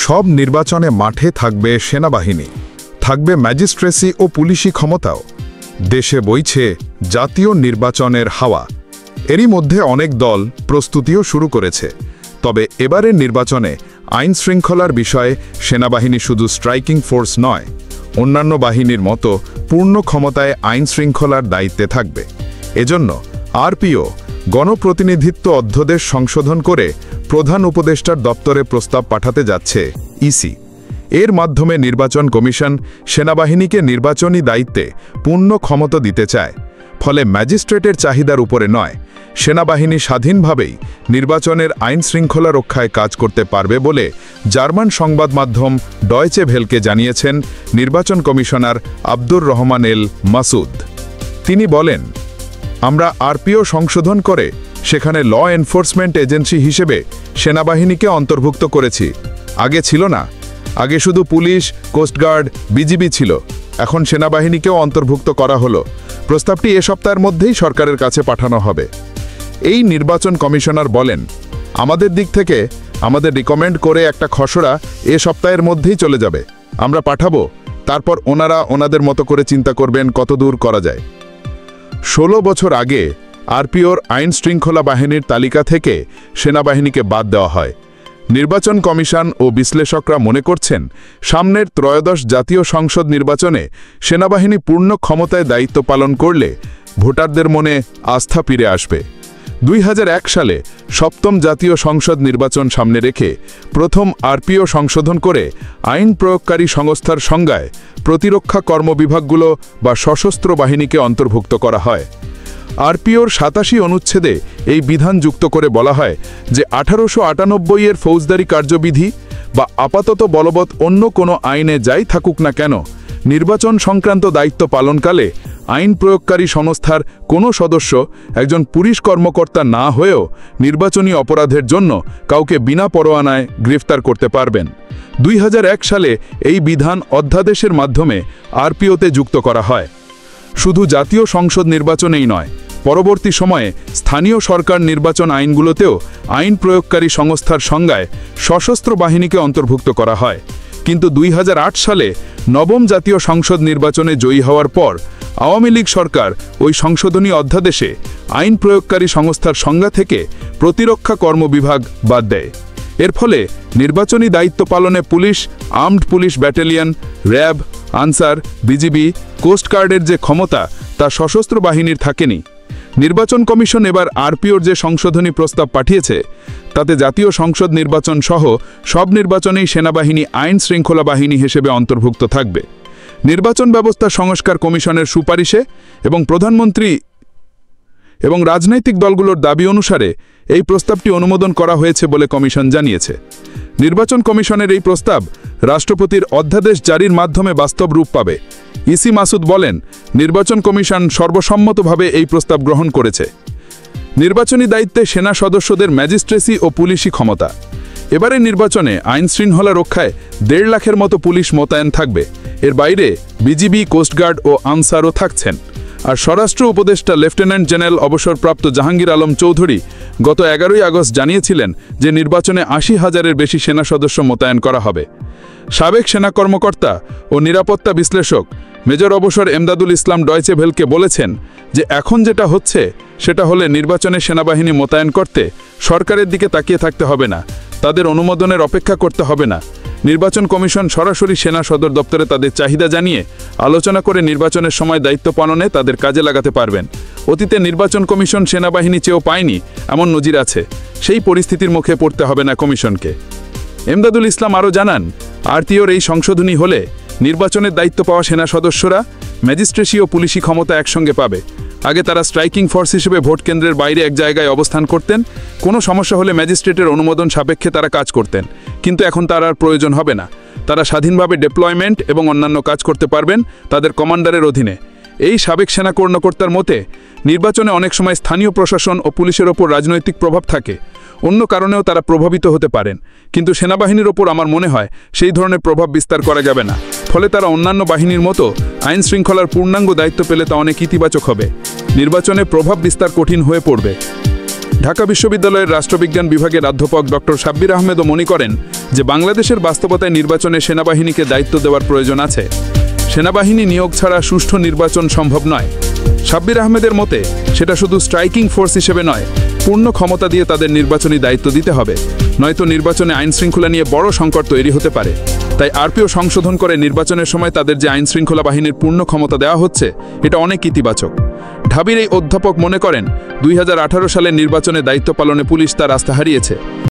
সব নির্বাচনে মাঠে থাকবে সেনাবাহিনী, থাকবে ম্যাজিস্ট্রেসি ও পুলিশি ক্ষমতাও। দেশে বইছে জাতীয় নির্বাচনের হাওয়া। এরই মধ্যে অনেক দল প্রস্তুতিও শুরু করেছে। তবে এবারের নির্বাচনে আইন শৃঙ্খলার বিষয়ে সেনাবাহিনী শুধু স্ট্রাইকিং ফোর্স নয়, অন্যান্য বাহিনীর মতো পূর্ণ ক্ষমতায় আইন শৃঙ্খলার দায়িত্বে থাকবে। এজন্য আরপিও গণপ্রতিনিধিত্ব অধ্যাদেশ সংশোধন করে প্রধান উপদেষ্টার দপ্তরে প্রস্তাব পাঠাতে যাচ্ছে ইসি। এর মাধ্যমে নির্বাচন কমিশন সেনাবাহিনীকে নির্বাচনী দায়িত্বে পূর্ণ ক্ষমতা দিতে চায়। ফলে ম্যাজিস্ট্রেটের চাহিদার উপরে নয়, সেনাবাহিনী স্বাধীনভাবেই নির্বাচনের আইন শৃঙ্খলা রক্ষায় কাজ করতে পারবে বলে জার্মান সংবাদ মাধ্যম ডয়চে ভেলকে জানিয়েছেন নির্বাচন কমিশনার আব্দুর রহমান এল মাসুদ। তিনি বলেন, আমরা আরপিও সংশোধন করে সেখানে ল এনফোর্সমেন্ট এজেন্সি হিসেবে সেনাবাহিনীকে অন্তর্ভুক্ত করেছি। আগে ছিল না, আগে শুধু পুলিশ, কোস্টগার্ড, বিজিবি ছিল। এখন সেনাবাহিনীকেও অন্তর্ভুক্ত করা হলো। প্রস্তাবটি এ সপ্তাহের মধ্যেই সরকারের কাছে পাঠানো হবে। এই নির্বাচন কমিশনার বলেন, আমাদের দিক থেকে আমাদের রিকমেন্ড করে একটা খসড়া এ সপ্তাহের মধ্যেই চলে যাবে। আমরা পাঠাবো, তারপর ওনারা ওনাদের মতো করে চিন্তা করবেন কতদূর করা যায়। 16 বছর আগে আরপিওর আইন শৃঙ্খলা বাহিনীর তালিকা থেকে সেনাবাহিনীকে বাদ দেওয়া হয়। নির্বাচন কমিশন ও বিশ্লেষকরা মনে করছেন, সামনের ত্রয়োদশ জাতীয় সংসদ নির্বাচনে সেনাবাহিনী পূর্ণ ক্ষমতায় দায়িত্ব পালন করলে ভোটারদের মনে আস্থা ফিরে আসবে। 2001 সালে সপ্তম জাতীয় সংসদ নির্বাচন সামনে রেখে প্রথম আরপিও সংশোধন করে আইন প্রয়োগকারী সংস্থার সংজ্ঞায় প্রতিরক্ষা কর্মবিভাগগুলো বা সশস্ত্র বাহিনীকে অন্তর্ভুক্ত করা হয়। আরপিওর 87 অনুচ্ছেদে এই বিধান যুক্ত করে বলা হয় যে 1898 এর ফৌজদারি কার্যবিধি বা আপাতত বলবৎ অন্য কোনো আইনে যাই থাকুক না কেন, নির্বাচন সংক্রান্ত দায়িত্ব পালনকালে আইন প্রয়োগকারী সংস্থার কোনো সদস্য একজন পুলিশ কর্মকর্তা না হয়েও নির্বাচনী অপরাধের জন্য কাউকে বিনা পরোয়ানায় গ্রেফতার করতে পারবেন। 2001 সালে এই বিধান অধ্যাদেশের মাধ্যমে আরপিওতে যুক্ত করা হয়। শুধু জাতীয় সংসদ নির্বাচনেই নয়, পরবর্তী সময়ে স্থানীয় সরকার নির্বাচন আইনগুলোতেও আইন প্রয়োগকারী সংস্থার সংজ্ঞায় সশস্ত্র বাহিনীকে অন্তর্ভুক্ত করা হয়। কিন্তু 2008 সালে নবম জাতীয় সংসদ নির্বাচনে জয়ী হওয়ার পর আওয়ামী লীগ সরকার ওই সংশোধনী অধ্যাদেশে আইন প্রয়োগকারী সংস্থার সংজ্ঞা থেকে প্রতিরক্ষা কর্মবিভাগ বাদ দেয়। এর ফলে নির্বাচনী দায়িত্ব পালনে police, armed police battalion, RAB, Ansar, BGB, কোস্টগার্ডের যে ক্ষমতা তা সশস্ত্র বাহিনীর থাকেনি। নির্বাচন কমিশন এবার আরপিওর যে সংশোধনী প্রস্তাব পাঠিয়েছে তাতে জাতীয় সংসদ নির্বাচন সহ সব নির্বাচনেই সেনাবাহিনী আইন শৃঙ্খলা বাহিনী হিসেবে অন্তর্ভুক্ত থাকবে। নির্বাচন ব্যবস্থা সংস্কার কমিশনের সুপারিশে এবং প্রধানমন্ত্রী এবং রাজনৈতিক দলগুলোর দাবি অনুসারে এই প্রস্তাবটি অনুমোদন করা হয়েছে বলে কমিশন জানিয়েছে। নির্বাচন কমিশনের এই প্রস্তাব রাষ্ট্রপতির অধ্যাদেশ জারির মাধ্যমে বাস্তব রূপ পাবে। ইসি মাসুদ বলেন, নির্বাচন কমিশন সর্বসম্মতভাবে এই প্রস্তাব গ্রহণ করেছে। নির্বাচনী দায়িত্বে সেনা সদস্যদের ম্যাজিস্ট্রেসি ও পুলিশি ক্ষমতা। এবারের নির্বাচনে আইন শৃঙ্খলা রক্ষায় 1.5 লাখের মতো পুলিশ মোতায়েন থাকবে। এর বাইরে বিজিবি, কোস্টগার্ড ও আনসারও থাকছেন। আর স্বরাষ্ট্র উপদেষ্টা লেফটেন্যান্ট জেনারেল অবসরপ্রাপ্ত জাহাঙ্গীর আলম চৌধুরী গত 11 আগস্ট জানিয়েছিলেন যে নির্বাচনে 80,000-এর বেশি সেনা সদস্য মোতায়েন করা হবে। সাবেক সেনা কর্মকর্তা ও নিরাপত্তা বিশ্লেষক মেজর অবসর এমদাদুল ইসলাম ডয়চে ভেলকে বলেছেন যে এখন যেটা হচ্ছে সেটা হলে নির্বাচনে সেনাবাহিনী মোতায়েন করতে সরকারের দিকে তাকিয়ে থাকতে হবে না, তাদের অনুমোদনের অপেক্ষা করতে হবে না। নির্বাচন কমিশন সরাসরি সেনা সদর দপ্তরে তাদের চাহিদা জানিয়ে আলোচনা করে নির্বাচনের সময় দায়িত্ব পালনে তাদের কাজে লাগাতে পারবেন। অতীতে নির্বাচন কমিশন সেনাবাহিনী চেয়েও পায়নি এমন নজির আছে। সেই পরিস্থিতির মুখে পড়তে হবে না কমিশনকে। এমদাদুল ইসলাম আরও জানান, আরপিওর এই সংশোধনী হলে নির্বাচনের দায়িত্ব পাওয়া সেনা সদস্যরা ম্যাজিস্ট্রেসি ও পুলিশি ক্ষমতা একসঙ্গে পাবে। আগে তারা স্ট্রাইকিং ফোর্স হিসেবে ভোট কেন্দ্রের বাইরে এক জায়গায় অবস্থান করতেন। কোনো সমস্যা হলে ম্যাজিস্ট্রেটের অনুমোদন সাপেক্ষে তারা কাজ করতেন, কিন্তু এখন তার আর প্রয়োজন হবে না। তারা স্বাধীনভাবে ডেপ্লয়মেন্ট এবং অন্যান্য কাজ করতে পারবেন তাদের কমান্ডারের অধীনে। এই সাবেক সেনা কর্মকর্তার মতে, নির্বাচনে অনেক সময় স্থানীয় প্রশাসন ও পুলিশের ওপর রাজনৈতিক প্রভাব থাকে, অন্য কারণেও তারা প্রভাবিত হতে পারেন, কিন্তু সেনাবাহিনীর ওপর আমার মনে হয় সেই ধরনের প্রভাব বিস্তার করা যাবে না। ফলে তারা অন্যান্য বাহিনীর মতো আইন শৃঙ্খলার পূর্ণাঙ্গ দায়িত্ব পেলে তা অনেক ইতিবাচক হবে। নির্বাচনে প্রভাব বিস্তার কঠিন হয়ে পড়বে। ঢাকা বিশ্ববিদ্যালয়ের রাষ্ট্রবিজ্ঞান বিভাগের অধ্যাপক ডক্টর সাব্বির আহমেদও মনে করেন যে বাংলাদেশের বাস্তবতায় নির্বাচনে সেনাবাহিনীকে দায়িত্ব দেওয়ার প্রয়োজন আছে। সেনাবাহিনী নিয়োগ ছাড়া সুষ্ঠু নির্বাচন সম্ভব নয়। সাব্বির আহমেদের মতে সেটা শুধু স্ট্রাইকিং ফোর্স হিসেবে নয়, পূর্ণ ক্ষমতা দিয়ে তাদের নির্বাচনী দায়িত্ব দিতে হবে, নয়তো নির্বাচনে আইনশৃঙ্খলা নিয়ে বড় সংকট তৈরি হতে পারে। তাই আরপিও সংশোধন করে নির্বাচনের সময় তাদের যে আইনশৃঙ্খলা বাহিনীর পূর্ণ ক্ষমতা দেওয়া হচ্ছে, এটা অনেক ইতিবাচক। ঢাবির এই অধ্যাপক মনে করেন 2018 সালের নির্বাচনে দায়িত্ব পালনে পুলিশ তার আস্থা হারিয়েছে।